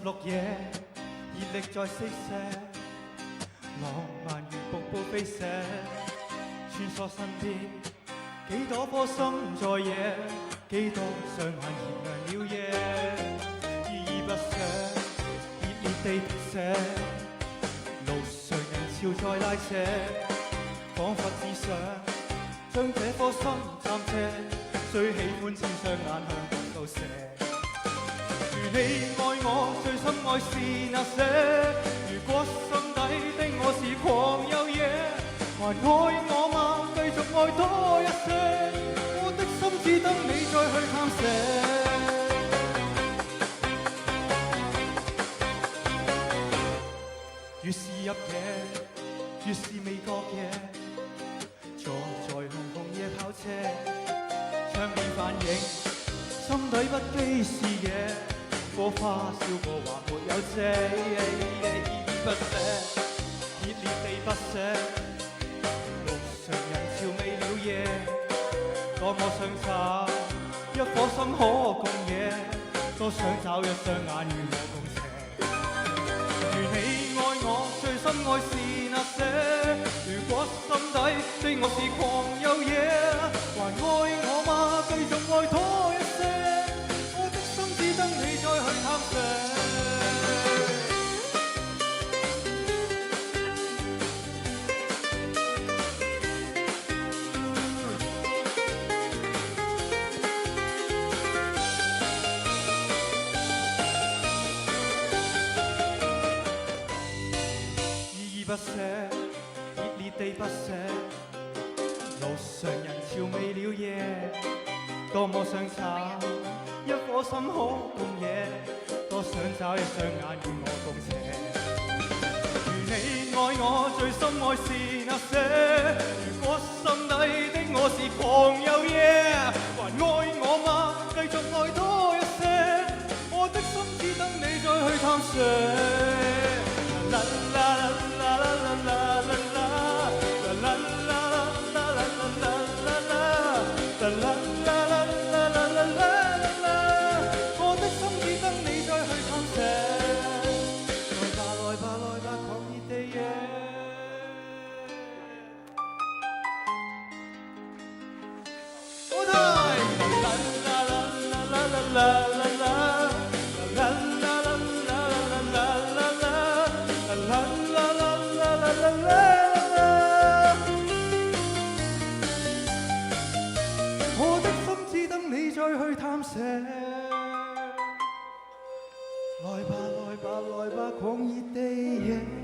26夜，熱力在四射，浪漫如瀑布飛射，穿梭身邊，幾多顆心在野，幾多雙眼燃亮了夜，依依不捨，熱烈地射，路上人潮在拉扯，彷彿只想將這顆心暫借，最喜歡千雙眼向我掃射。如你愛我，最深愛是那些。如果心底的我是狂有野，還愛我嗎？繼續愛多一些。我的心只等你再去探射。越是入夜，越是未覺夜，坐在紅紅夜跑車，窗邊反映心底不羈視野。火花燒過還沒有遮，不捨，熱烈地不捨，路上人潮未了夜，多麼想找一顆心可共野，多想找一雙眼與我共斜。如你愛我，最深愛是那些，如果心底的我是狂有野，還愛我嗎？繼續愛多一些。等你再去探射，依依不捨，熱烈地不捨，路上人潮未了夜，多麼想找一顆心可共野，多想找一雙眼與我共斜。如你愛我，最深愛是那些。如果心底的我是狂有野，還愛我嗎？繼續愛多一些。我的心只等你再去探射。啦啦啦啦啦啦啦啦啦啦啦啦啦啦。啦啦啦啦啦啦啦啦啦啦啦，我的心只等你再去探射。來吧來吧來吧，狂熱地野。